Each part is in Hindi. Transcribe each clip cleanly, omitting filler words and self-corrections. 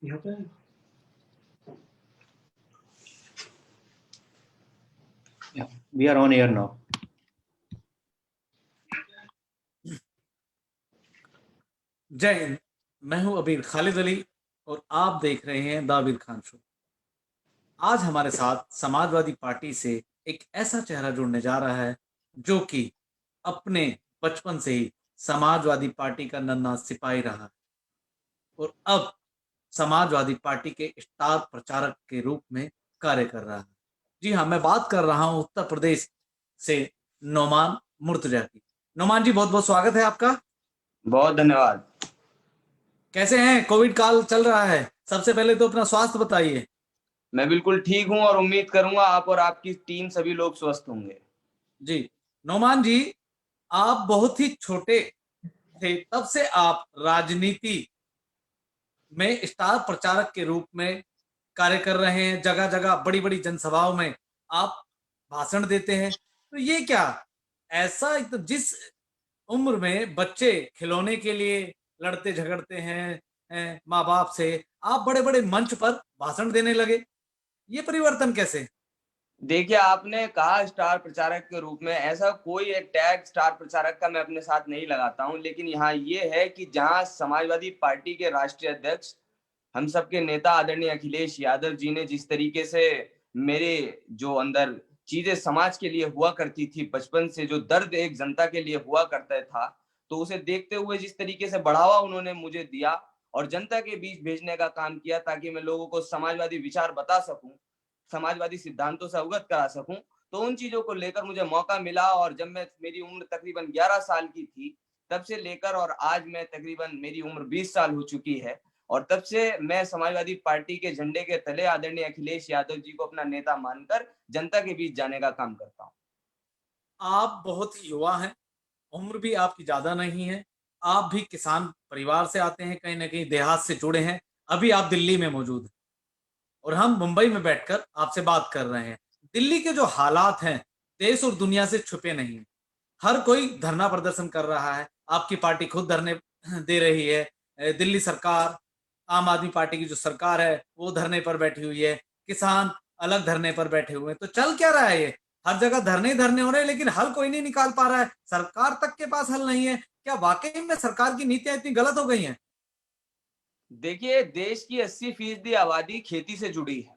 यहाँ पे we are on air now. जय हिंद। मैं हूं अबीर खालिद अली और आप देख रहे हैं द अबीर खान शो। आज हमारे साथ समाजवादी पार्टी से एक ऐसा चेहरा जुड़ने जा रहा है जो कि अपने बचपन से ही समाजवादी पार्टी का नन्हा सिपाही रहा है और अब समाजवादी पार्टी के स्टार प्रचारक के रूप में कार्य कर रहा है। जी हाँ, मैं बात कर रहा हूं उत्तर प्रदेश से नोमान मुर्तजा की। नोमान जी, बहुत बहुत स्वागत है आपका। बहुत धन्यवाद। कैसे हैं? कोविड काल चल रहा है, सबसे पहले तो अपना स्वास्थ्य बताइए। मैं बिल्कुल ठीक हूं और उम्मीद करूंगा आप और आपकी टीम सभी लोग स्वस्थ होंगे। जी नोमान जी, आप बहुत ही छोटे थे तब से आप राजनीति में स्टार प्रचारक के रूप में कार्य कर रहे हैं। जगह जगह बड़ी बड़ी जनसभाओं में आप भाषण देते हैं। तो ये क्या ऐसा, तो जिस उम्र में बच्चे खिलौने के लिए लड़ते झगड़ते हैं माँ बाप से, आप बड़े बड़े मंच पर भाषण देने लगे, ये परिवर्तन कैसे? देखिए, आपने कहा स्टार प्रचारक के रूप में, ऐसा कोई एक टैग स्टार प्रचारक का मैं अपने साथ नहीं लगाता हूं, लेकिन यहाँ ये है कि जहां समाजवादी पार्टी के राष्ट्रीय अध्यक्ष, हम सबके नेता आदरणीय अखिलेश यादव जी ने जिस तरीके से मेरे जो अंदर चीजें समाज के लिए हुआ करती थी, बचपन से जो दर्द एक जनता के लिए हुआ करता था, तो उसे देखते हुए जिस तरीके से बढ़ावा उन्होंने मुझे दिया और जनता के बीच भेजने का काम किया ताकि मैं लोगों को समाजवादी विचार बता सकूं, समाजवादी सिद्धांतों से अवगत करा सकूं, तो उन चीजों को लेकर मुझे मौका मिला। और जब मैं मेरी उम्र तकरीबन 11 साल की थी, तब से लेकर और आज मैं तकरीबन मेरी उम्र 20 साल हो चुकी है और तब से मैं समाजवादी पार्टी के झंडे के तले आदरणीय अखिलेश यादव जी को अपना नेता मानकर जनता के बीच जाने का काम करता हूं। आप बहुत ही युवा हैं, उम्र भी आपकी ज्यादा नहीं है, आप भी किसान परिवार से आते हैं, कहीं ना कहीं देहात से जुड़े हैं। अभी आप दिल्ली में मौजूद हैं और हम मुंबई में बैठकर आपसे बात कर रहे हैं। दिल्ली के जो हालात हैं देश और दुनिया से छुपे नहीं हैं। हर कोई धरना प्रदर्शन कर रहा है, आपकी पार्टी खुद धरने दे रही है। दिल्ली सरकार, आम आदमी पार्टी की जो सरकार है वो धरने पर बैठी हुई है, किसान अलग धरने पर बैठे हुए हैं। तो चल क्या रहा है ये? हर जगह धरने ही धरने हो रहे हैं, लेकिन हल कोई नहीं निकाल पा रहा है, सरकार तक के पास हल नहीं है। क्या वाकई में सरकार की नीतियां इतनी गलत हो गई हैं? देखिए, देश की 80% आबादी खेती से जुड़ी है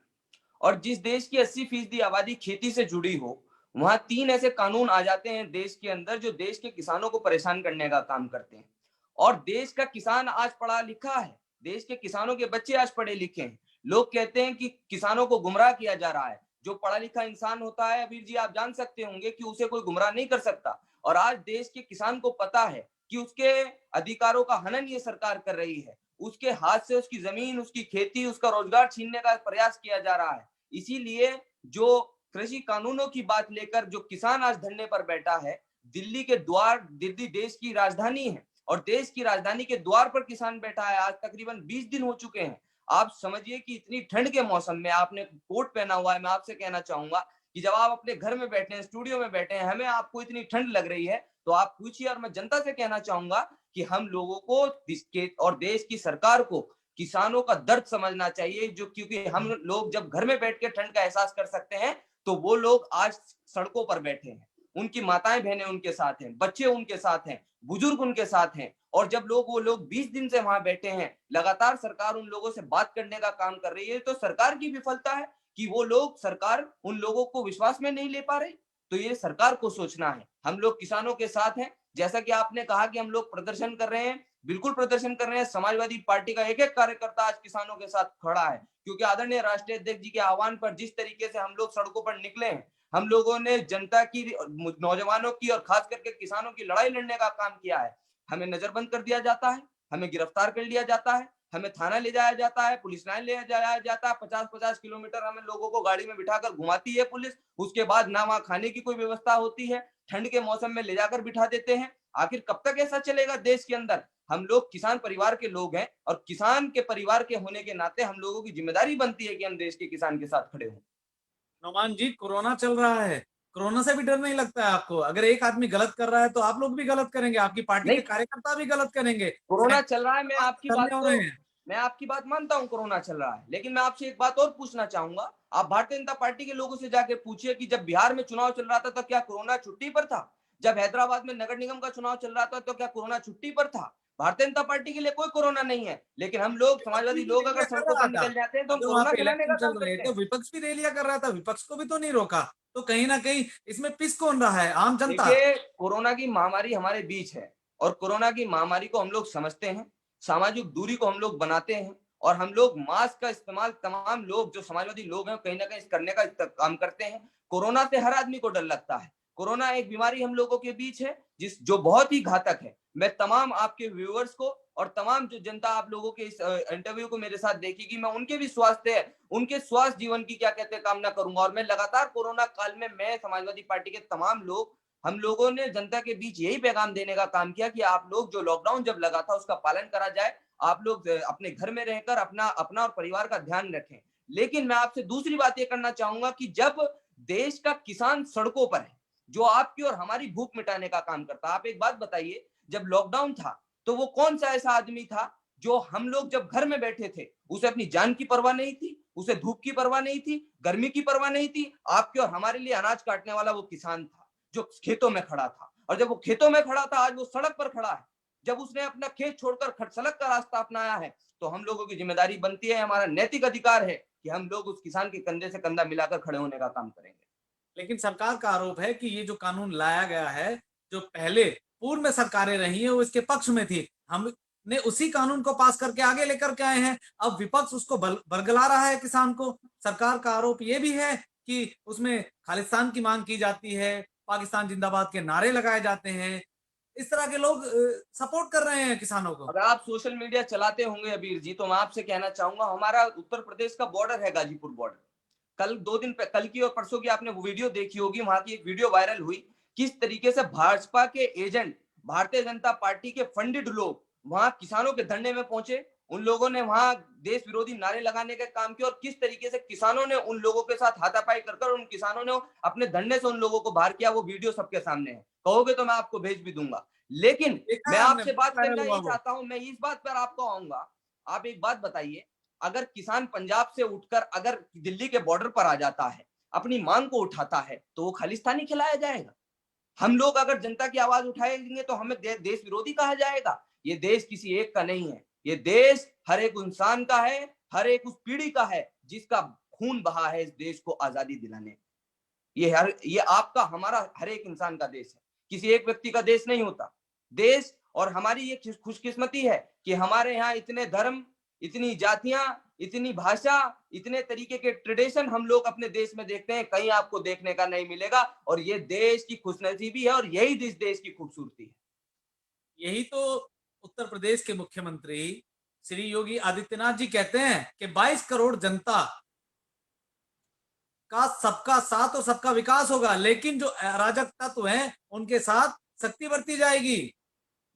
और जिस देश की 80% आबादी खेती से जुड़ी हो, वहां 3 ऐसे कानून आ जाते हैं देश के अंदर जो देश के किसानों को परेशान करने का काम करते हैं। और देश का किसान आज पढ़ा लिखा है, देश के किसानों के बच्चे आज पढ़े लिखे हैं। लोग कहते हैं कि किसानों को गुमराह किया जा रहा है। जो पढ़ा लिखा इंसान होता है, अबीर जी आप जान सकते होंगे कि उसे कोई गुमराह नहीं कर सकता। और आज देश के किसान को पता है कि उसके अधिकारों का हनन ये सरकार कर रही है, उसके हाथ से उसकी जमीन, उसकी खेती, उसका रोजगार छीनने का प्रयास किया जा रहा है। इसीलिए जो कृषि कानूनों की बात लेकर जो किसान आज धरने पर बैठा है, दिल्ली के द्वार, दिल्ली देश की राजधानी है और देश की राजधानी के द्वार पर किसान बैठा है। आज तकरीबन 20 दिन हो चुके हैं। आप समझिए कि इतनी ठंड के मौसम में आपने कोट पहना हुआ है। मैं आपसे कहना चाहूंगा कि जब आप अपने घर में बैठे हैं, स्टूडियो में बैठे हैं, हमें आपको इतनी ठंड लग रही है, तो आप पूछिए। और मैं जनता से कहना चाहूंगा कि हम लोगों को और देश की सरकार को किसानों का दर्द समझना चाहिए, जो क्योंकि हम लोग जब घर में बैठ के ठंड का एहसास कर सकते हैं, तो वो लोग आज सड़कों पर बैठे हैं। उनकी माताएं बहनें उनके साथ हैं, बच्चे उनके साथ हैं, बुजुर्ग उनके साथ हैं। और जब वो लोग 20 दिन से वहां बैठे हैं, लगातार सरकार उन लोगों से बात करने का काम कर रही है, तो सरकार की विफलता है कि वो लोग, सरकार उन लोगों को विश्वास में नहीं ले पा रही। तो ये सरकार को सोचना है। हम लोग किसानों के साथ हैं। जैसा कि आपने कहा कि हम लोग प्रदर्शन कर रहे हैं, बिल्कुल प्रदर्शन कर रहे हैं। समाजवादी पार्टी का एक एक कार्यकर्ता आज किसानों के साथ खड़ा है, क्योंकि आदरणीय राष्ट्रीय अध्यक्ष जी के आह्वान पर जिस तरीके से हम लोग सड़कों पर निकले हैं, हम लोगों ने जनता की, नौजवानों की और खास करके किसानों की लड़ाई लड़ने का काम किया है। हमें नजरबंद कर दिया जाता है, हमें गिरफ्तार कर लिया जाता है, हमें थाना ले जाया जाता है, पुलिस लाइन ले जाया जाता है। 50-50 किलोमीटर हमें लोगों को गाड़ी में बिठाकर घुमाती है पुलिस। उसके बाद ना वहां खाने की कोई व्यवस्था होती है, ठंड के मौसम में ले जाकर बिठा देते हैं। आखिर कब तक ऐसा चलेगा देश के अंदर? हम लोग किसान परिवार के लोग हैं और किसान के परिवार के होने के नाते हम लोगों की जिम्मेदारी बनती है कि हम देश के किसान के साथ खड़े हों। नोमान जी, कोरोना चल रहा है, कोरोना से भी डर नहीं लगता है आपको? अगर एक आदमी गलत कर रहा है तो आप लोग भी गलत करेंगे, आपकी पार्टी के नहीं, कार्यकर्ता भी गलत करेंगे, कोरोना चल रहा है, मैं आपकी धरने बात हो को रहे हैं। मैं आपकी बात मानता हूं, कोरोना चल रहा है, लेकिन मैं आपसे एक बात और पूछना चाहूंगा। आप भारतीय जनता पार्टी के लोगों से जाके पूछिए कि जब बिहार में चुनाव चल रहा था तो क्या कोरोना छुट्टी पर था? जब हैदराबाद में नगर निगम का चुनाव चल रहा था तो क्या कोरोना छुट्टी पर था? भारतीय जनता पार्टी के लिए कोई कोरोना नहीं है, लेकिन हम लोग विपक्ष समाजवादी भी लोग रैलियां अगर कर सड़कों रहा पर था। निकल जाते हैं तो हम अगर वहां कोरोना पे फैलाने इलेक्शन का चल काम रहे करते तो हैं। विपक्ष भी रैलियां कर रहा था, विपक्ष को भी तो नहीं रोका। तो कहीं ना कहीं इसमें पिस कौन रहा है? आम जनता। देखिए, कोरोना की महामारी हमारे बीच है और कोरोना की महामारी को हम लोग समझते हैं, सामाजिक दूरी को हम लोग बनाते हैं और हम लोग मास्क का इस्तेमाल तमाम लोग जो समाजवादी लोग हैं कहीं ना कहीं करने का काम करते हैं। कोरोना से हर आदमी को डर लगता है। कोरोना एक बीमारी हम लोगों के बीच है जो बहुत ही घातक है। मैं तमाम आपके व्यूअर्स को और तमाम जो जनता आप लोगों के इस इंटरव्यू को मेरे साथ देखेगी, मैं उनके भी उनके स्वास्थ्य जीवन की क्या कहते हैं कामना करूंगा। और मैं लगातार कोरोना काल में मैं समाजवादी पार्टी के तमाम लोग, हम लोगों ने जनता के बीच यही पैगाम देने का काम किया कि आप लोग जो लॉकडाउन जब लगा था उसका पालन करा जाए, आप लोग अपने घर में रहकर अपना अपना और परिवार का ध्यान रखें। लेकिन मैं आपसे दूसरी बात ये करना चाहूंगा कि जब देश का किसान सड़कों पर है, जो आपकी और हमारी भूख मिटाने का काम करता है, आप एक बात बताइए, जब लॉकडाउन था तो वो कौन सा ऐसा आदमी था जो हम लोग जब घर में बैठे थे उसे अपनी जान की परवाह नहीं थी, उसे धूप की परवाह नहीं थी, गर्मी की परवाह नहीं थी। आपके और हमारे लिए अनाज काटने वाला वो किसान था जो खेतों में खड़ा था। और जब वो खेतों में खड़ा था, आज वो सड़क पर खड़ा है। जब उसने अपना खेत छोड़कर सड़क का रास्ता अपनाया है तो हम लोगों की जिम्मेदारी बनती है, हमारा नैतिक अधिकार है कि हम लोग उस किसान के कंधे से कंधा मिलाकर खड़े होने का काम करेंगे। लेकिन सरकार का आरोप है कि ये जो कानून लाया गया है, जो पहले पूर्व में सरकारें रही हैं वो इसके पक्ष में थी, हमने उसी कानून को पास करके आगे लेकर के आए हैं। अब विपक्ष उसको बरगला रहा है किसान को। सरकार का आरोप ये भी है कि उसमें खालिस्तान की मांग की जाती है, पाकिस्तान जिंदाबाद के नारे लगाए जाते हैं। इस तरह के लोग सपोर्ट कर रहे हैं किसानों को। अगर आप सोशल मीडिया चलाते होंगे अबीर जी, तो मैं आपसे कहना चाहूंगा, हमारा उत्तर प्रदेश का बॉर्डर है गाजीपुर बॉर्डर। कल की और परसों की आपने वो वीडियो देखी होगी, वहां की एक वीडियो वायरल हुई, किस तरीके से भाजपा के एजेंट, भारतीय जनता पार्टी के फंडिड लोग वहां किसानों के धरने में पहुंचे। उन लोगों ने वहां देश विरोधी नारे लगाने का काम किया और किस तरीके से किसानों ने उन लोगों के साथ हाथापाई कर उन किसानों ने अपने धरने से उन लोगों को बाहर किया। वो वीडियो सबके सामने है, कहोगे तो मैं आपको भेज भी दूंगा। लेकिन देखा मैं है हमने, आपसे बहुत बात वायरल करना हुआ ये वो। चाहता हूं, मैं इस बात पर आपको आऊंगा। आप एक बात बताइए, अगर किसान पंजाब से उठकर अगर दिल्ली के बॉर्डर पर आ जाता है, अपनी मांग को उठाता है, तो वो खालिस्तानी खिलाया जाएगा? हम लोग अगर जनता की आवाज उठाएंगे तो हमें देश विरोधी कहा जाएगा? ये देश किसी एक का नहीं है, ये देश हर एक इंसान का है, हर एक उस पीढ़ी का है जिसका खून बहा है इस देश को आजादी दिलाने। ये आपका हमारा हर एक इंसान का देश है, किसी एक व्यक्ति का देश नहीं होता देश। और हमारी ये खुशकिस्मती है कि हमारे यहाँ इतने धर्म, इतनी जातियां, इतनी भाषा, इतने तरीके के ट्रेडिशन हम लोग अपने देश में देखते हैं, कहीं आपको देखने का नहीं मिलेगा। और ये देश की खुशनसीबी है और यही इस देश की खूबसूरती है। यही तो उत्तर प्रदेश के मुख्यमंत्री श्री योगी आदित्यनाथ जी कहते हैं कि 22 करोड़ जनता का सबका साथ और सबका विकास होगा, लेकिन जो अराजक तत्व हैं उनके साथ सख्ती बरती जाएगी।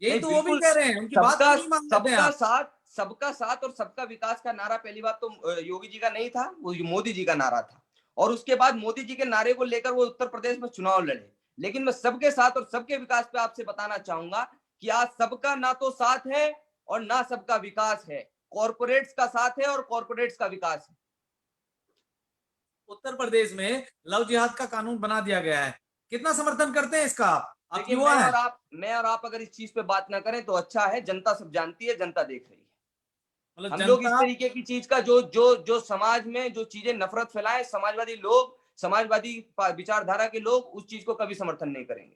यही नहीं, तो वो भी बिल्कुल। कह रहे हैं, उनकी बात सबका क्यों नहीं मान लेते हैं आप? सबका साथ और सबका विकास का नारा पहली बात तो योगी जी का नहीं था, वो मोदी जी का नारा था। और उसके बाद मोदी जी के नारे को लेकर वो उत्तर प्रदेश में चुनाव लड़े। लेकिन मैं सबके साथ और सबके विकास पे आपसे बताना चाहूंगा कि आज सबका ना तो साथ है और ना सबका विकास है, कॉर्पोरेट्स का साथ है और कॉर्पोरेट्स का विकास है। उत्तर प्रदेश में लव जिहाद का कानून बना दिया गया है, कितना समर्थन करते हैं इसका आप देखिए, युवा हैं? मैं और आप अगर इस चीज पे बात ना करें तो अच्छा है, जनता सब जानती है, जनता देख रही है। मतलब हम लोग इस जनता। तरीके की चीज का जो समाज में जो चीजें नफरत फैलाए, समाजवादी लोग, समाजवादी विचारधारा के लोग उस चीज को कभी समर्थन नहीं करेंगे।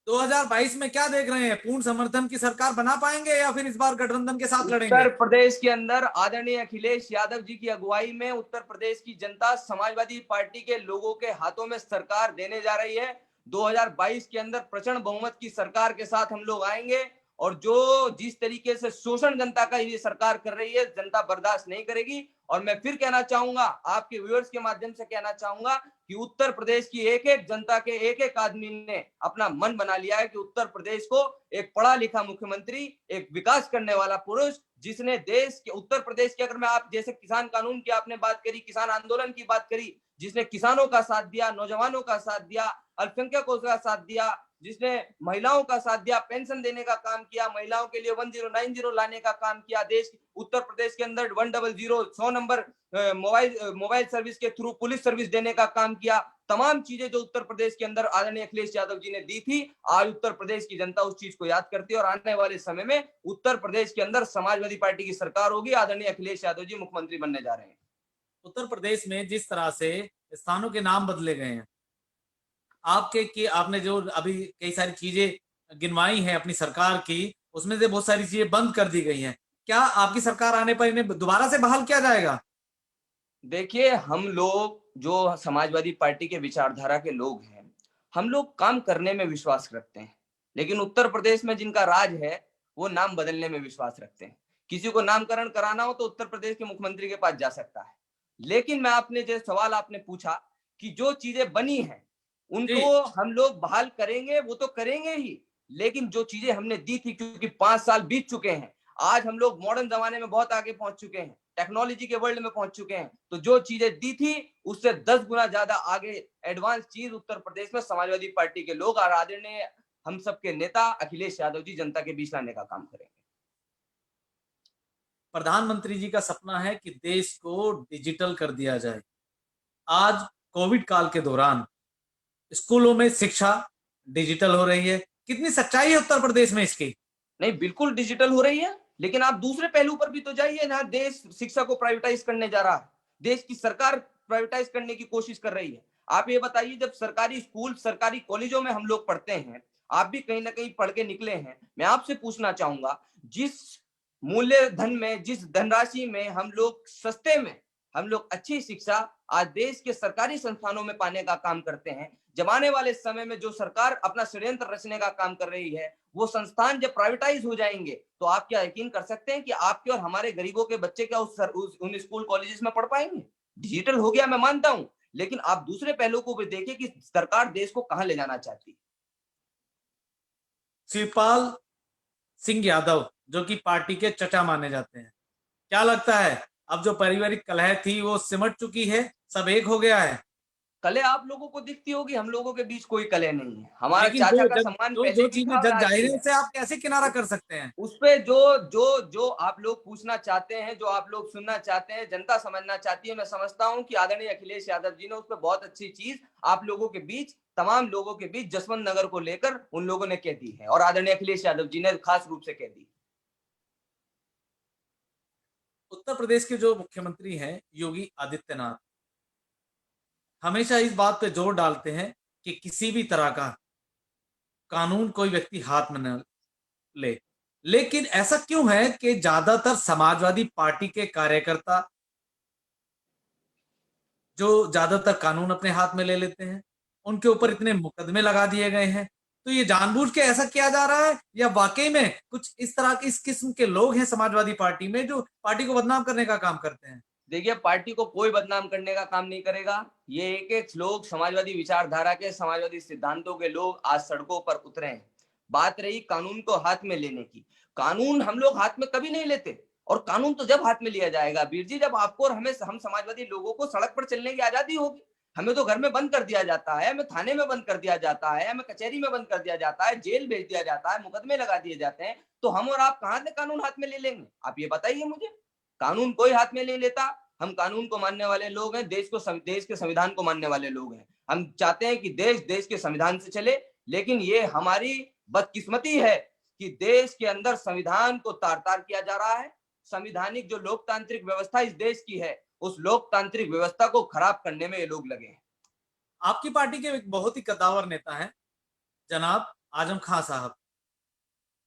2022 में क्या देख रहे हैं? पूर्ण समर्थन की सरकार बना पाएंगे या फिर इस बार गठबंधन के साथ लड़ेंगे? उत्तर प्रदेश के अंदर आदरणीय अखिलेश यादव जी की अगुवाई में उत्तर प्रदेश की जनता समाजवादी पार्टी के लोगों के हाथों में सरकार देने जा रही है। 2022 के अंदर प्रचंड बहुमत की सरकार के साथ हम लोग आएंगे और जो जिस तरीके से शोषण जनता का ये सरकार कर रही है, जनता बर्दाश्त नहीं करेगी। और मैं फिर कहना चाहूंगा, आपके व्यूअर्स के माध्यम से कहना चाहूंगा कि उत्तर प्रदेश की एक एक जनता के एक एक आदमी ने अपना मन बना लिया है कि उत्तर प्रदेश को एक पढ़ा लिखा मुख्यमंत्री, एक विकास करने वाला पुरुष, जिसने देश के उत्तर प्रदेश के, अगर मैं आप जैसे किसान कानून की आपने बात करी, किसान आंदोलन की बात करी, जिसने किसानों का साथ दिया, नौजवानों का साथ दिया, अल्पसंख्यकों का साथ दिया, जिसने महिलाओं का साथ दिया, पेंशन देने का काम किया, महिलाओं के लिए 1090 लाने का काम किया, देश उत्तर प्रदेश के अंदर 100 नंबर मोबाइल सर्विस के थ्रू पुलिस सर्विस देने का काम किया। तमाम चीजें जो उत्तर प्रदेश के अंदर आदरणीय अखिलेश यादव जी ने दी थी, आज उत्तर प्रदेश की जनता उस चीज को याद करती है और आने वाले समय में उत्तर प्रदेश के अंदर समाजवादी पार्टी की सरकार होगी, आदरणीय अखिलेश यादव जी मुख्यमंत्री बनने जा रहे हैं। उत्तर प्रदेश में जिस तरह से स्थानों के नाम बदले गए हैं, आपने जो अभी कई सारी चीजें गिनवाई हैं अपनी सरकार की, उसमें से बहुत सारी चीजें बंद कर दी गई हैं। क्या आपकी सरकार आने पर इन्हें दोबारा से बहाल किया जाएगा? देखिए, हम लोग जो समाजवादी पार्टी के विचारधारा के लोग हैं, हम लोग काम करने में विश्वास रखते हैं, लेकिन उत्तर प्रदेश में जिनका राज है वो नाम बदलने में विश्वास रखते हैं। किसी को नामकरण कराना हो तो उत्तर प्रदेश के मुख्यमंत्री के पास जा सकता है। लेकिन मैं आपने जो सवाल आपने पूछा कि जो चीजें बनी हैं उनको हम लोग बहाल करेंगे, वो तो करेंगे ही, लेकिन जो चीजें हमने दी थी, क्योंकि 5 साल बीत चुके हैं, आज हम लोग मॉडर्न जमाने में बहुत आगे पहुंच चुके हैं, टेक्नोलॉजी के वर्ल्ड में पहुंच चुके हैं, तो जो चीजें दी थी उससे 10 गुना ज्यादा आगे एडवांस चीज उत्तर प्रदेश में समाजवादी पार्टी के लोग और आदरणीय हम सबके नेता अखिलेश यादव जी जनता के बीच लाने का काम करेंगे। प्रधानमंत्री जी का सपना है कि देश को डिजिटल कर दिया जाए। आज कोविड काल के दौरान स्कूलों में शिक्षा डिजिटल हो रही है, कितनी सच्चाई है उत्तर प्रदेश में इसकी? नहीं, बिल्कुल डिजिटल हो रही है, लेकिन आप दूसरे पहलू पर भी तो जाइए। जहां देश शिक्षा को प्राइवेटाइज करने जा रहा है, देश की सरकार प्राइवेटाइज करने की कोशिश कर रही है। आप ये बताइए, जब सरकारी स्कूल सरकारी कॉलेजों में हम लोग पढ़ते हैं, आप भी कहीं ना कहीं पढ़ के निकले हैं, मैं आपसे पूछना चाहूंगा, जिस मूल्य धन में, जिस धनराशि में हम लोग सस्ते में हम लोग अच्छी शिक्षा आज देश के सरकारी संस्थानों में पाने का काम करते हैं, जब आने वाले समय में जो सरकार अपना षड्यंत्र रचने का काम कर रही है, वो संस्थान जब प्राइवेटाइज हो जाएंगे, तो आप क्या यकीन कर सकते हैं कि आपके और हमारे गरीबों के बच्चे क्या उन स्कूल कॉलेजेस में पढ़ पाएंगे? डिजिटल हो गया, मैं मानता हूं, लेकिन आप दूसरे पहलू को भी देखिए कि सरकार देश को कहां ले जाना चाहती है। शिवपाल सिंह यादव जो कि पार्टी के चचा माने जाते हैं, क्या लगता है अब जो पारिवारिक कलह थी वो सिमट चुकी है, सब एक हो गया है? कलह आप लोगों को दिखती होगी, हम लोगों के बीच कोई कलह नहीं है। हमारा लेकिन चाचा का सम्मान जो पहले भी चीजें था और जग आज भी जाहिर है है। उसे आप कैसे किनारा कर सकते हैं? उस पे जो जो जो आप लोग पूछना चाहते हैं, जो आप लोग सुनना चाहते हैं, जनता समझना चाहती है, मैं समझता हूं कि आदरणीय अखिलेश यादव जी ने उस पर बहुत अच्छी चीज आप लोगों के बीच, तमाम लोगों के बीच जसवंत नगर को लेकर उन लोगों ने कह दी है और आदरणीय अखिलेश यादव जी ने खास रूप से कह दी। उत्तर प्रदेश के जो मुख्यमंत्री हैं योगी आदित्यनाथ हमेशा इस बात पे जोर डालते हैं कि किसी भी तरह का कानून कोई व्यक्ति हाथ में न ले, लेकिन ऐसा क्यों है कि ज्यादातर समाजवादी पार्टी के कार्यकर्ता जो ज्यादातर कानून अपने हाथ में ले लेते हैं, उनके ऊपर इतने मुकदमे लगा दिए गए हैं? तो ये जानबूझ के ऐसा किया जा रहा है या वाकई में कुछ इस तरह के इस किस्म के लोग हैं समाजवादी पार्टी में जो पार्टी को बदनाम करने का काम करते हैं? देखिए, पार्टी को कोई बदनाम करने का काम नहीं करेगा। ये एक एक लोग समाजवादी विचारधारा के, समाजवादी सिद्धांतों के लोग आज सड़कों पर उतरे हैं। बात रही कानून को हाथ में लेने की, कानून हम लोग हाथ में कभी नहीं लेते, और कानून तो जब हाथ में लिया जाएगा वीर जी, जब आपको और हमें, हम समाजवादी लोगों को सड़क पर चलने की आजादी होगी। हमें तो घर में बंद कर दिया जाता है, हमें थाने में बंद कर दिया जाता है, हमें कचहरी में बंद कर दिया जाता है, जेल भेज दिया जाता है, मुकदमे लगा दिए जाते हैं, तो हम और आप कहां से कानून हाथ में ले लेंगे? आप ये बताइए मुझे। कानून कोई हाथ में नहीं लेता। हम कानून को मानने वाले लोग हैं, देश के संविधान को मानने वाले लोग हैं। हम चाहते हैं कि देश के संविधान से चले, लेकिन ये हमारी बदकिस्मती है कि देश के अंदर संविधान को तार तार किया जा रहा है। संविधानिक जो लोकतांत्रिक व्यवस्था इस देश की है, उस लोकतांत्रिक व्यवस्था को खराब करने में ये लोग लगे हैं। आपकी पार्टी के एक बहुत ही कद्दावर नेता हैं जनाब आजम खान साहब,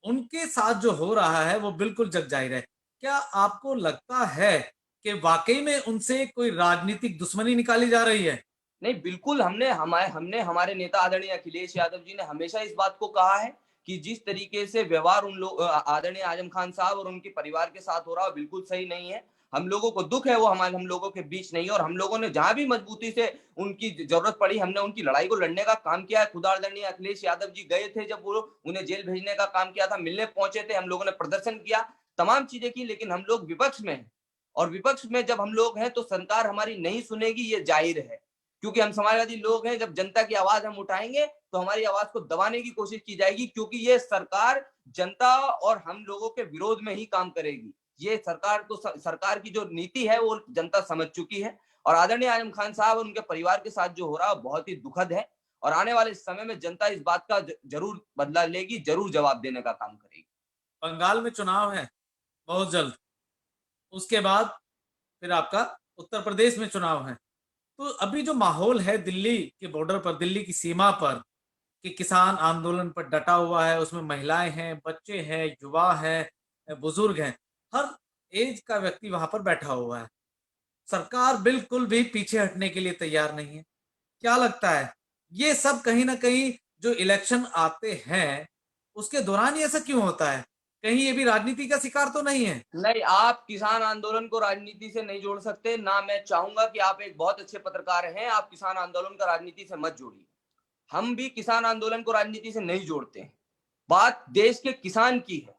उनके साथ जो हो रहा है वो बिल्कुल जग जाहिर है। क्या आपको लगता है कि वाकई में उनसे कोई राजनीतिक दुश्मनी निकाली जा रही है? नहीं, बिल्कुल। हमने हमारे नेता आदरणीय अखिलेश यादव जी ने हमेशा इस बात को कहा है कि जिस तरीके से व्यवहार उन लोग आदरणीय आजम खान साहब और उनके परिवार के साथ हो रहा है बिल्कुल सही नहीं है। हम लोगों को दुख है, वो हम लोगों के बीच नहीं है, और हम लोगों ने जहां भी मजबूती से उनकी जरूरत पड़ी, हमने उनकी लड़ाई को लड़ने का काम किया है। खुद आदरणीय अखिलेश यादव जी गए थे, जब वो उन्हें जेल भेजने का काम किया था, मिलने पहुंचे थे, हम लोगों ने प्रदर्शन किया, तमाम चीजें की, लेकिन हम लोग विपक्ष में हैं, और विपक्ष में जब हम लोग हैं तो सरकार हमारी नहीं सुनेगी, ये जाहिर है, क्योंकि हम समाजवादी लोग हैं, जब जनता की आवाज हम उठाएंगे तो हमारी आवाज को दबाने की कोशिश की जाएगी, क्योंकि ये सरकार जनता और हम लोगों के विरोध में ही काम करेगी। ये सरकार की जो नीति है वो जनता समझ चुकी है, और आदरणीय आजम खान साहब और उनके परिवार के साथ जो हो रहा है बहुत ही दुखद है, और आने वाले समय में जनता इस बात का जरूर बदला लेगी, जरूर जवाब देने का काम करेगी। बंगाल में चुनाव है बहुत जल्द, उसके बाद फिर आपका उत्तर प्रदेश में चुनाव है। तो अभी जो माहौल है दिल्ली के बॉर्डर पर, दिल्ली की सीमा पर, कि किसान आंदोलन पर डटा हुआ है, उसमें महिलाएं हैं, बच्चे हैं, युवा हैं, बुजुर्ग हैं, हर एज का व्यक्ति वहां पर बैठा हुआ है। सरकार बिल्कुल भी पीछे हटने के लिए तैयार नहीं है। क्या लगता है ये सब कहीं ना कहीं जो इलेक्शन आते हैं उसके दौरान ही ऐसा क्यों होता है? कहीं ये भी राजनीति का शिकार तो नहीं है? नहीं, आप किसान आंदोलन को राजनीति से नहीं जोड़ सकते ना। मैं चाहूंगा कि आप एक बहुत अच्छे पत्रकार हैं, आप किसान आंदोलन का राजनीति से मत जोड़िए। हम भी किसान आंदोलन को राजनीति से नहीं जोड़ते हैं। बात देश के किसान की है,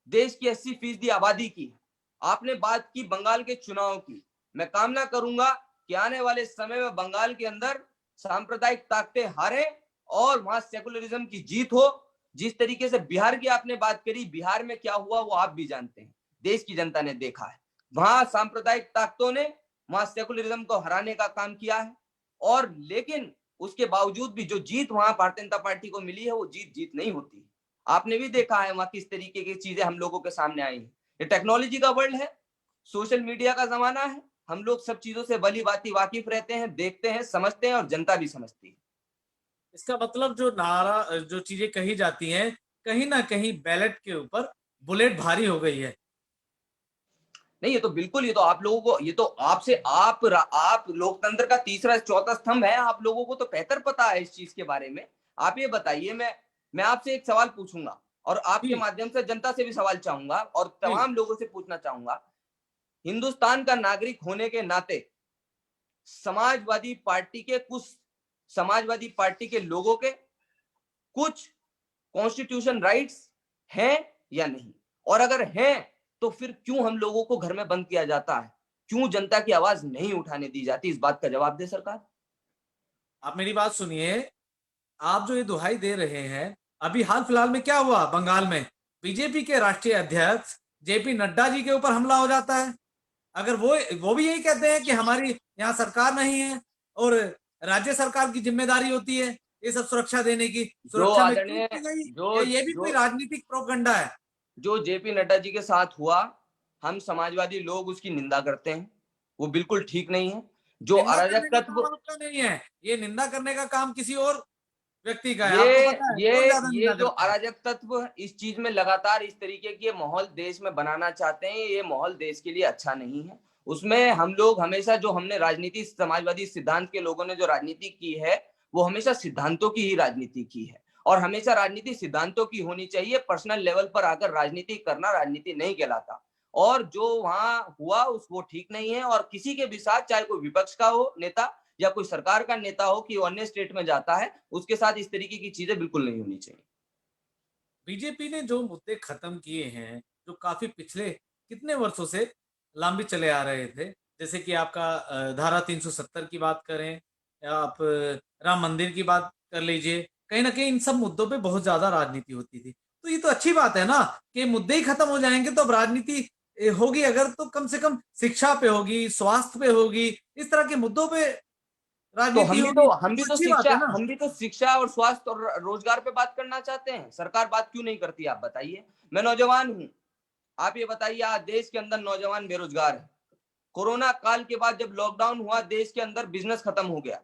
देश की 80% आबादी की है। आपने बात की बंगाल के चुनाव की। मैं कामना करूंगा कि आने वाले समय में बंगाल के अंदर सांप्रदायिक ताकतें हारे और वहां सेकुलरिज्म की जीत हो। जिस तरीके से बिहार की आपने बात करी, बिहार में क्या हुआ वो आप भी जानते हैं, देश की जनता ने देखा है। वहां सांप्रदायिक ताकतों ने वहां सेकुलरिज्म को हराने का काम किया है, और लेकिन उसके बावजूद भी जो जीत वहां भारतीय जनता पार्टी को मिली है वो जीत नहीं होती। आपने भी देखा है वहां किस तरीके की चीजें हम लोगों के सामने आई हैं। ये टेक्नोलॉजी का वर्ल्ड है, सोशल मीडिया का जमाना है, हम लोग सब चीजों से भली भांति वाकिफ रहते हैं, देखते हैं, समझते हैं, और जनता भी समझती है। इसका मतलब जो नारा, जो चीजें कही जाती हैं, कहीं ना कहीं बैलेट के ऊपर बुलेट भारी हो गई है। नहीं, ये तो बिल्कुल, ये तो आप लोगों को, ये तो आपसे आप लोकतंत्र का तीसरा चौथा स्तंभ है, आप लोगों को तो बेहतर पता है इस चीज के बारे में। आप ये बताइए, मैं आपसे एक सवाल पूछूंगा और आपके जी माध्यम से जनता से भी सवाल चाहूंगा और जी। तमाम लोगों से पूछना चाहूंगा। हिंदुस्तान का नागरिक होने के नाते समाजवादी पार्टी के लोगों के कुछ कॉन्स्टिट्यूशन राइट्स हैं या नहीं, और अगर हैं तो फिर क्यों हम लोगों को घर में बंद किया जाता है, क्यों जनता की आवाज नहीं उठाने दी जाती? इस बात का जवाब दे सरकार। आप मेरी बात सुनिए, आप जो ये दुहाई दे रहे हैं, अभी हाल फिलहाल में क्या हुआ बंगाल में? बीजेपी के राष्ट्रीय अध्यक्ष जेपी नड्डा जी के ऊपर हमला हो जाता है। अगर वो भी यही कहते हैं कि हमारी यहाँ सरकार नहीं है और राज्य सरकार की जिम्मेदारी होती है ये सब सुरक्षा देने की, जो सुरक्षा में चूक आदरणीय की गई, जो ये भी कोई जो राजनीतिक प्रोपगंडा है? जो जेपी नड्डा जी के साथ हुआ, हम समाजवादी लोग उसकी निंदा करते हैं, वो बिल्कुल ठीक नहीं है। जो निंदा अराजक करने का तत्व, काम आपका नहीं है, ये निंदा करने का काम किसी और व्यक्ति का है। ये आपको पता है ये कौन ज्यादा ये निंदा जो करता है? अराजक तत्व इस चीज में लगातार इस तरीके की माहौल देश में बनाना चाहते हैं, ये माहौल देश के लिए अच्छा नहीं है। उसमें हम लोग हमेशा, जो हमने राजनीति, समाजवादी सिद्धांत के लोगों ने जो राजनीति की है, वो हमेशा सिद्धांतों की ही राजनीति की है, और हमेशा राजनीति सिद्धांतों की होनी चाहिए। पर्सनल लेवल पर आकर राजनीति करना राजनीति नहीं कहलाता। और जो वहां हुआ वो ठीक नहीं है, और किसी के भी साथ, चाहे कोई विपक्ष का हो नेता या कोई सरकार का नेता हो कि वो अन्य स्टेट में जाता है, उसके साथ इस तरीके की चीजें बिल्कुल नहीं होनी चाहिए। बीजेपी ने जो मुद्दे खत्म किए हैं, जो काफी पिछले कितने वर्षों से लंबे चले आ रहे थे, जैसे कि आपका धारा 370 की बात करें, या आप राम मंदिर की बात कर लीजिए, कहीं ना कहीं इन सब मुद्दों पे बहुत ज्यादा राजनीति होती थी। तो ये तो अच्छी बात है ना कि मुद्दे ही खत्म हो जाएंगे, तो अब राजनीति होगी अगर, तो कम से कम शिक्षा पे होगी, स्वास्थ्य पे होगी, इस तरह के मुद्दों पे तो राजनीति होगी, तो अच्छी बात है ना। हम भी तो शिक्षा और स्वास्थ्य और रोजगार पे बात करना चाहते हैं। सरकार बात क्यों नहीं करती, आप बताइए। मैं नौजवान हूं, आप ये बताइए, आज देश के अंदर नौजवान बेरोजगार है। कोरोना काल के बाद जब लॉकडाउन हुआ, देश के अंदर बिजनेस खत्म हो गया।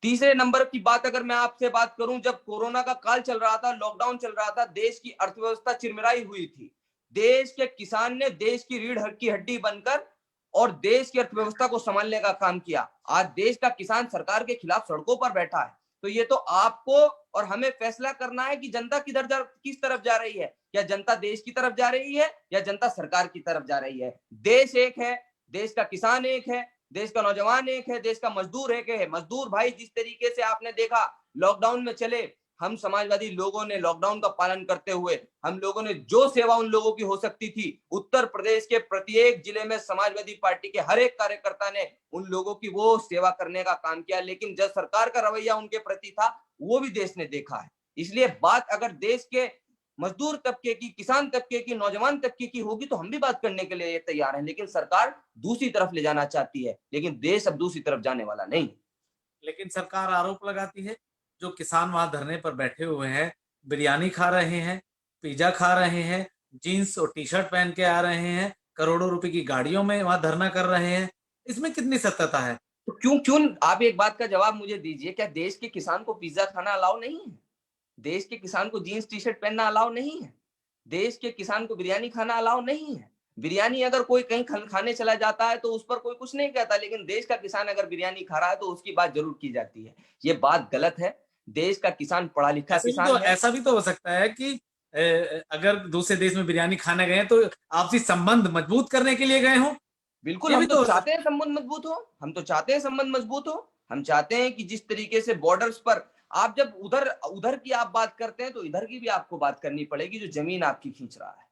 तीसरे नंबर की बात अगर मैं आपसे बात करूं, जब कोरोना का काल चल रहा था, लॉकडाउन चल रहा था, देश की अर्थव्यवस्था चिरमिराई हुई थी। देश के किसान ने देश की रीढ़ की हड्डी बनकर और देश की अर्थव्यवस्था को संभालने का काम किया। आज देश का किसान सरकार के खिलाफ सड़कों पर बैठा है। तो ये तो आपको और हमें फैसला करना है कि जनता किस तरफ जा रही है। या जनता देश की तरफ जा रही है या जनता सरकार की तरफ जा रही है। देश एक है, देश का किसान एक है, देश का नौजवान एक है, देश का मजदूर एक है। मजदूर भाई, जिस तरीके से आपने देखा लॉकडाउन में चले, हम समाजवादी लोगों ने लॉकडाउन का पालन करते हुए हम लोगों ने जो सेवा उन लोगों की हो सकती थी, उत्तर प्रदेश के प्रत्येक जिले में समाजवादी पार्टी के हर एक कार्यकर्ता ने उन लोगों की वो सेवा करने का काम किया। लेकिन जब सरकार का रवैया उनके प्रति था, वो भी देश ने देखा है। इसलिए बात अगर देश के मजदूर तबके की, किसान तबके की, नौजवान तबके की होगी तो हम भी बात करने के लिए तैयार हैं। लेकिन सरकार दूसरी तरफ ले जाना चाहती है, लेकिन देश अब दूसरी तरफ जाने वाला नहीं। लेकिन सरकार आरोप लगाती है, जो किसान वहां धरने पर बैठे हुए हैं, बिरयानी खा रहे हैं, पिज्जा खा रहे हैं, जीन्स और टी शर्ट पहन के आ रहे हैं, करोड़ों रुपए की गाड़ियों में वहां धरना कर रहे हैं, इसमें कितनी सत्यता है? तो क्यों क्यों आप एक बात का जवाब मुझे दीजिए, क्या देश के किसान को पिज्जा खाना अलाउ नहीं है? देश के किसान को जीन्स टी शर्ट पहनना अलाउ नहीं है? देश के किसान को बिरयानी खाना अलाउ नहीं है? बिरयानी अगर कोई कहीं खाने चला जाता है तो उस पर कोई कुछ नहीं कहता, लेकिन देश का किसान अगर बिरयानी खा रहा है तो उसकी बात जरूर की जाती है। ये बात गलत है। देश का किसान पढ़ा लिखा किसान है। ऐसा भी तो हो सकता है कि अगर दूसरे देश में बिरयानी खाने गए तो आपसी संबंध मजबूत करने के लिए गए हों। बिल्कुल, हम तो चाहते हैं संबंध मजबूत हो, हम तो चाहते हैं संबंध मजबूत हो। हम चाहते हैं कि जिस तरीके से बॉर्डर्स पर आप जब उधर उधर की आप बात करते हैं तो इधर की भी आपको बात करनी पड़ेगी। जो जमीन आपकी खींच रहा है,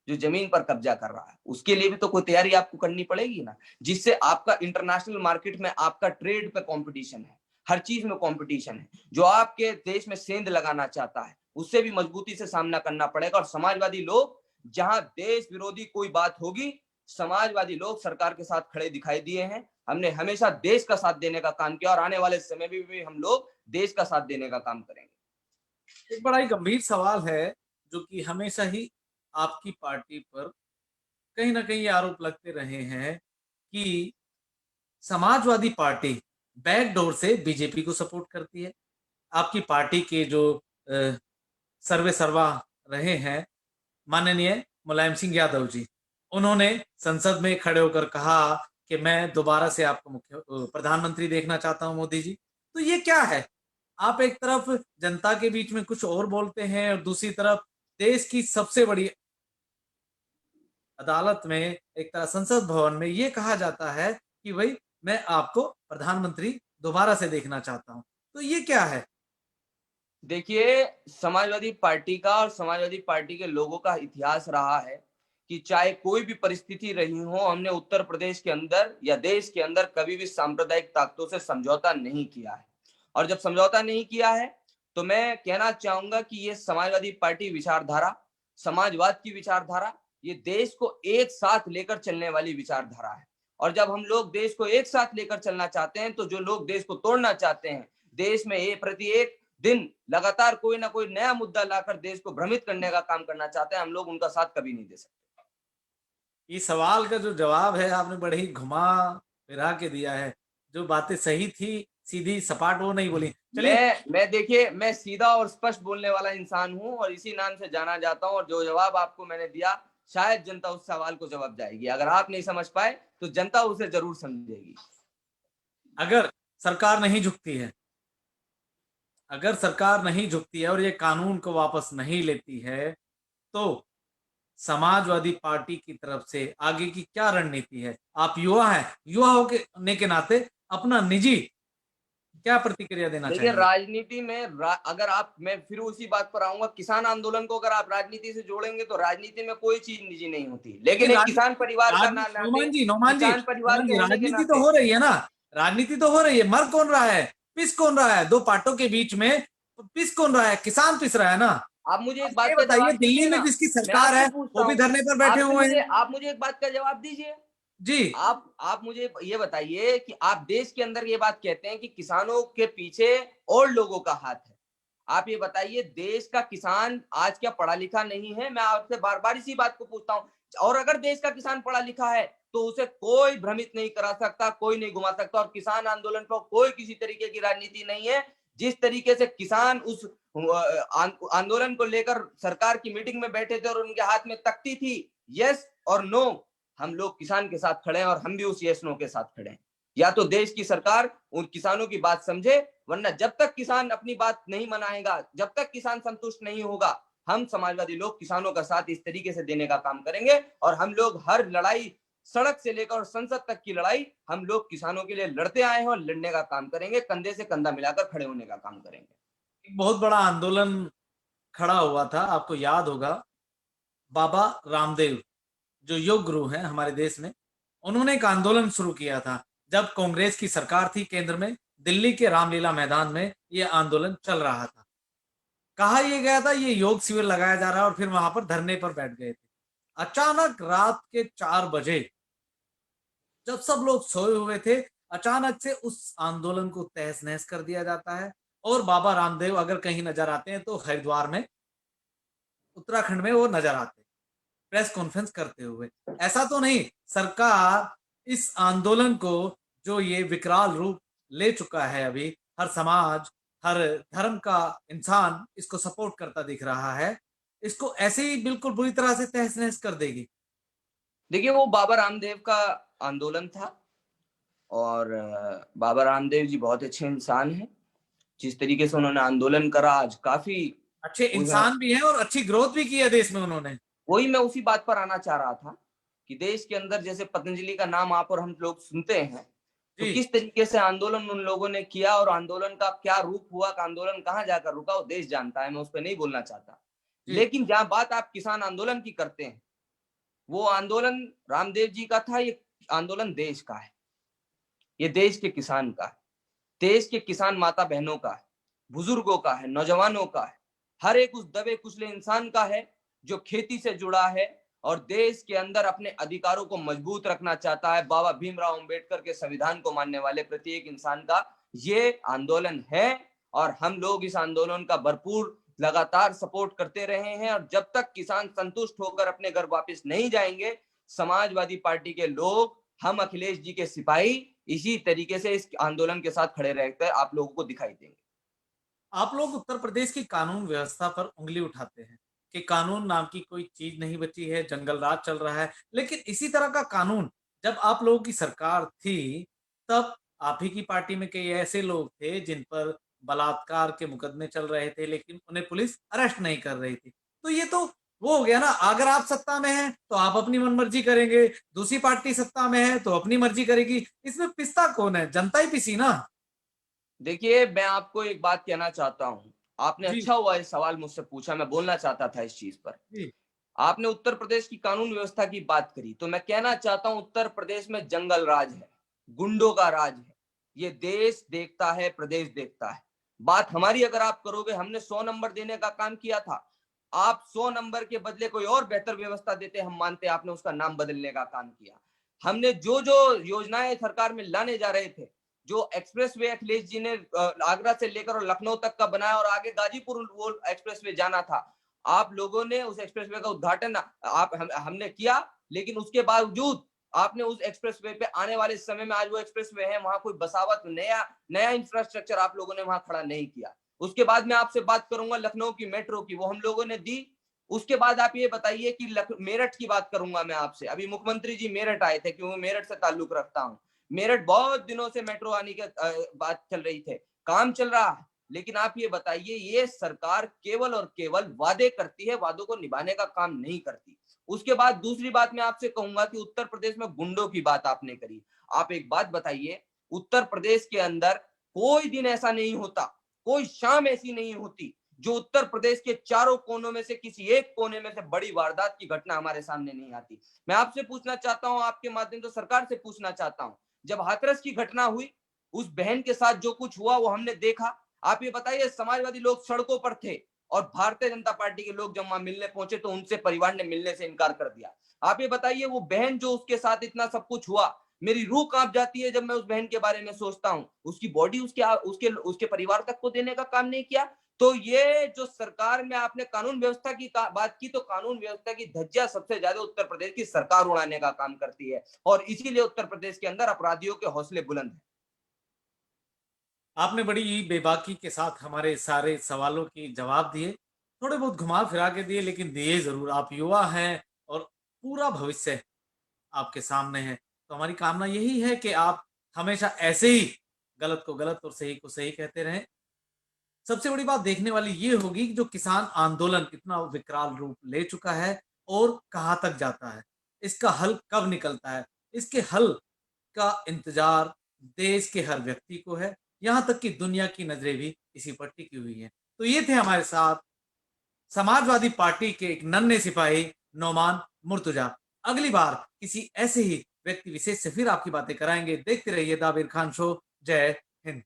जो जमीन पर कब्जा कर रहा है, उसके लिए भी तो कोई तैयारी आपको करनी पड़ेगी ना, जिससे आपका इंटरनेशनल मार्केट में आपका ट्रेड पे कंपटीशन है, हर चीज में कंपटीशन है। जो आपके देश में सेंध लगाना चाहता है उससे भी मजबूती से सामना करना पड़ेगा। और समाजवादी लोग, जहां देश विरोधी कोई बात होगी, समाजवादी लोग सरकार के साथ खड़े दिखाई दिए हैं। हमने हमेशा देश का साथ देने का काम किया और आने वाले समय में भी हम लोग देश का साथ देने का काम करेंगे। एक बड़ा ही गंभीर सवाल है जो कि हमेशा ही आपकी पार्टी पर कहीं ना कहीं आरोप लगते रहे हैं कि समाजवादी पार्टी बैकडोर से बीजेपी को सपोर्ट करती है। आपकी पार्टी के जो सर्वे सर्वा रहे हैं माननीय मुलायम सिंह यादव जी, उन्होंने संसद में खड़े होकर कहा कि मैं दोबारा से आपको प्रधानमंत्री देखना चाहता हूं मोदी जी। तो ये क्या है? आप एक तरफ जनता के बीच में कुछ और बोलते हैं और दूसरी तरफ देश की सबसे बड़ी अदालत में, एक तरह संसद भवन में ये कहा जाता है कि भाई मैं आपको प्रधानमंत्री दोबारा से देखना चाहता हूं। तो ये क्या है? देखिए, समाजवादी पार्टी का और समाजवादी पार्टी के लोगों का इतिहास रहा है कि चाहे कोई भी परिस्थिति रही हो, हमने उत्तर प्रदेश के अंदर या देश के अंदर कभी भी सांप्रदायिक ताकतों से समझौता नहीं किया है। और जब समझौता नहीं किया है तो मैं कहना चाहूंगा कि ये समाजवादी पार्टी विचारधारा, समाजवाद की विचारधारा, ये देश को एक साथ लेकर चलने वाली विचारधारा है। और जब हम लोग देश को एक साथ लेकर चलना चाहते हैं तो जो लोग देश को तोड़ना चाहते हैं, देश में प्रत्येक दिन लगातार कोई ना कोई नया मुद्दा लाकर देश को भ्रमित करने का काम करना चाहते हैं, हम लोग उनका साथ कभी नहीं दे सकते। इस सवाल का जो जवाब है आपने बड़े ही घुमा फिरा के दिया है। जो बातें सही थी, सीधी सपाट, वो नहीं बोली। मैं देखिए, मैं सीधा और स्पष्ट बोलने वाला इंसान हूं और इसी नाम से जाना जाता हूं। और जो जवाब आपको मैंने दिया, शायद जनता उस सवाल को जवाब जाएगी। अगर आप नहीं समझ पाए तो जनता उसे जरूर समझेगी। अगर सरकार नहीं झुकती है, अगर सरकार नहीं झुकती है और ये कानून को वापस नहीं लेती है तो समाजवादी पार्टी की तरफ से आगे की क्या रणनीति है? आप युवा हैं, युवा होने के नाते अपना निजी क्या प्रतिक्रिया देना देखिए, चाहेंगे? राजनीति में अगर आप, मैं फिर उसी बात पर आऊंगा, किसान आंदोलन को अगर आप राजनीति से जोड़ेंगे तो राजनीति में कोई चीज निजी नहीं होती। लेकिन एक किसान परिवार का नाते, किसान परिवार के होने के राजनीति नाते तो हो रही है ना, राजनीति तो हो रही है। मर कौन रहा है? पिस कौन रहा है? दो पार्टों के बीच में पिस कौन रहा है? किसान पिस रहा है ना। आप मुझे एक बात का बताइए, जवाब दिल्ली दीजिए में ना। जिसकी मैं सरकार है आपसे पूछता वो भी हूँ, धरने पर बैठे हुए हैं। आप मुझे एक बात का जवाब दीजिए जी। आप मुझे ये बताइए कि आप देश के अंदर ये बात कहते हैं कि किसानों के पीछे और लोगों का हाथ है। आप ये बताइए, देश का किसान आज क्या पढ़ा लिखा नहीं है? मैं आपसे बार बार इसी बात को पूछता हूँ। और अगर देश का किसान पढ़ा लिखा है तो उसे कोई भ्रमित नहीं करा सकता, कोई नहीं घुमा सकता। और किसान आंदोलन पर कोई किसी तरीके की राजनीति नहीं है। जिस तरीके से किसान उस आंदोलन को लेकर सरकार की मीटिंग में बैठे थे और उनके हाथ में तख्ती थी, यस और नो, हम लोग किसान के साथ खड़े हैं और हम भी उस यस नो के साथ खड़े हैं। या तो देश की सरकार उन किसानों की बात समझे, वरना जब तक किसान अपनी बात नहीं मनाएगा, जब तक किसान संतुष्ट नहीं होगा, हम समाजवादी लोग किसानों का साथ इस तरीके से देने का काम करेंगे। और हम लोग हर लड़ाई, सड़क से लेकर संसद तक की लड़ाई, हम लोग किसानों के लिए लड़ते आए हैं और लड़ने का काम करेंगे, कंधे से कंधा मिलाकर खड़े होने का काम करेंगे। एक बहुत बड़ा आंदोलन खड़ा हुआ था, आपको याद होगा, बाबा रामदेव जो योग गुरु हैं हमारे देश में, उन्होंने एक आंदोलन शुरू किया था। जब कांग्रेस की सरकार थी केंद्र में, दिल्ली के रामलीला मैदान में ये आंदोलन चल रहा था। कहा ये गया था ये योग शिविर लगाया जा रहा है और फिर वहां पर धरने पर बैठ गए थे। अचानक रात के 4 बजे जब सब लोग सोए हुए थे, अचानक से उस आंदोलन को तहस नहस कर दिया जाता है और बाबा रामदेव अगर कहीं नजर आते हैं तो हरिद्वार में, उत्तराखंड में वो नजर आते हैं प्रेस कॉन्फ्रेंस करते हुए। ऐसा तो नहीं, सरकार इस आंदोलन को जो ये विकराल रूप ले चुका है, अभी हर समाज, हर धर्म का इंसान इसको सपोर्ट करता दिख रहा है, इसको ऐसे ही बिल्कुल बुरी तरह से तहस नहस कर देगी। देखिए, वो बाबा रामदेव का आंदोलन था और बाबा रामदेव जी बहुत अच्छे इंसान हैं। जिस तरीके से उन्होंने आंदोलन करा, आज काफी अच्छे इंसान भी हैं और अच्छी ग्रोथ भी की है देश में उन्होंने। वही मैं उसी बात पर आना चाह रहा था कि देश के अंदर जैसे पतंजलि का नाम आप और हम लोग सुनते हैं, तो जी। किस तरीके से आंदोलन उन लोगों ने किया और आंदोलन का क्या रूप हुआ, आंदोलन कहाँ जाकर रुका, वो देश जानता है, मैं उस पर नहीं बोलना चाहता। जी। लेकिन जहां बात आप किसान आंदोलन की करते हैं, वो आंदोलन रामदेव जी का था, ये आंदोलन देश का है, ये देश के किसान का है, देश के किसान माता बहनों का है, बुजुर्गों का है, नौजवानों का है, हर एक उस दबे कुचले इंसान का है जो खेती से जुड़ा है और देश के अंदर अपने अधिकारों को मजबूत रखना चाहता है। बाबा भीमराव अंबेडकर के संविधान को मानने वाले प्रत्येक इंसान का ये आंदोलन है और हम लोग इस आंदोलन का भरपूर लगातार सपोर्ट करते रहे हैं। और जब तक किसान संतुष्ट होकर अपने घर वापस नहीं जाएंगे, समाजवादी पार्टी के लोग, हम अखिलेश जी के सिपाही इसी तरीके से इस आंदोलन के साथ खड़े रहकर आप लोगों को दिखाई देंगे। आप लोग उत्तर प्रदेश की कानून व्यवस्था पर उंगली उठाते हैं कि कानून नाम की कोई चीज नहीं बची है, जंगल राज चल रहा है। लेकिन इसी तरह का कानून जब आप लोगों की सरकार थी, तब आप ही की पार्टी में कई ऐसे लोग थे जिन पर बलात्कार के मुकदमे चल रहे थे, लेकिन उन्हें पुलिस अरेस्ट नहीं कर रही थी। तो ये तो वो हो गया ना, अगर आप सत्ता में हैं तो आप अपनी मनमर्जी करेंगे, दूसरी पार्टी सत्ता में है तो अपनी मर्जी करेगी। इसमें पिसता कौन है? जनता ही पिसी ना। देखिए, मैं आपको एक बात कहना चाहता हूं, आपने जी। अच्छा हुआ इस सवाल मुझसे पूछा, मैं बोलना चाहता था इस चीज पर। जी। आपने उत्तर प्रदेश की कानून व्यवस्था की बात करी, तो मैं कहना चाहता हूं उत्तर प्रदेश में जंगल राज है, गुंडों का राज है। ये देश देखता है, प्रदेश देखता है। बात हमारी अगर आप करोगे, हमने 100 नंबर देने का काम किया था, आप 100 नंबर के बदले कोई और बेहतर व्यवस्था देते, हम मानते, आपने उसका नाम बदलने का काम किया। हमने जो जो योजनाएं सरकार में लाने जा रहे थे, जो एक्सप्रेसवे अखिलेश जी ने आगरा से लेकर और लखनऊ तक का बनाया और आगे गाजीपुर वो एक्सप्रेसवे जाना था, आप लोगों ने उस एक्सप्रेसवे का उद्घाटन हमने किया। लेकिन उसके बावजूद आपने उस एक्सप्रेसवे पे आने वाले समय में, आज वो एक्सप्रेसवे है, वहां कोई बसावत, नया नया इंफ्रास्ट्रक्चर आप लोगों ने वहां खड़ा नहीं किया। उसके बाद मैं आपसे बात करूंगा लखनऊ की मेट्रो की, वो हम लोगों ने दी। उसके बाद आप ये बताइए कि मेरठ की बात करूंगा मैं आपसे, अभी मुख्यमंत्री जी मेरठ आए थे, क्योंकि मेरठ से ताल्लुक रखता हूं। मेरठ बहुत दिनों से मेट्रो आने की बात चल रही थे, काम चल रहा है। लेकिन आप ये बताइए, ये सरकार केवल और केवल वादे करती है, वादों को निभाने का काम नहीं करती। उसके बाद दूसरी बात मैं आपसे कहूंगा कि उत्तर प्रदेश में गुंडों की बात आपने करी। आप एक बात बताइए, उत्तर प्रदेश के अंदर कोई दिन ऐसा नहीं होता, कोई शाम ऐसी नहीं होती जो उत्तर प्रदेश के चारों कोनों में से किसी एक कोने में से बड़ी वारदात की घटना हमारे सामने नहीं आती। मैं आपसे पूछना चाहता हूं, आपके माध्यम से सरकार से पूछना चाहता हूं, जब हाथरस की घटना हुई, उस बहन के साथ जो कुछ हुआ वो हमने देखा। आप ये बताइए, समाजवादी लोग सड़कों पर थे और भारतीय जनता पार्टी के लोग जब वहां मिलने पहुंचे तो उनसे परिवार ने मिलने से इनकार कर दिया। आप ये बताइए, वो बहन जो उसके साथ इतना सब कुछ हुआ, मेरी रूह कांप जाती है जब मैं उस बहन के बारे में सोचता हूं। उसकी बॉडी उसके उसके उसके परिवार तक को देने का काम नहीं किया। तो ये जो सरकार में आपने कानून व्यवस्था की बात की, तो कानून व्यवस्था की धज्जियां सबसे ज्यादा उत्तर प्रदेश की सरकार उड़ाने का काम करती है और इसीलिए उत्तर प्रदेश के अंदर अपराधियों के हौसले बुलंद हैं। आपने बड़ी बेबाकी के साथ हमारे सारे सवालों की जवाब दिए, थोड़े बहुत घुमा फिरा के दिए, लेकिन दिए जरूर। आप युवा हैं और पूरा भविष्य आपके सामने है। तो हमारी कामना यही है कि आप हमेशा ऐसे ही गलत को गलत और सही को सही कहते रहें। सबसे बड़ी बात देखने वाली ये होगी कि जो किसान आंदोलन इतना विकराल रूप ले चुका है और कहाँ तक जाता है, इसका हल कब निकलता है। इसके हल का इंतजार देश के हर व्यक्ति को है, यहाँ तक कि दुनिया की नजरें भी इसी पर टिकी हुई हैं। तो ये थे हमारे साथ समाजवादी पार्टी के एक नन्हे सिपाही नौमान मुर्तजा। अगली बार किसी ऐसे ही व्यक्ति विशेष से फिर आपकी बातें कराएंगे। देखते रहिए द आबिर खान शो। जय हिंद।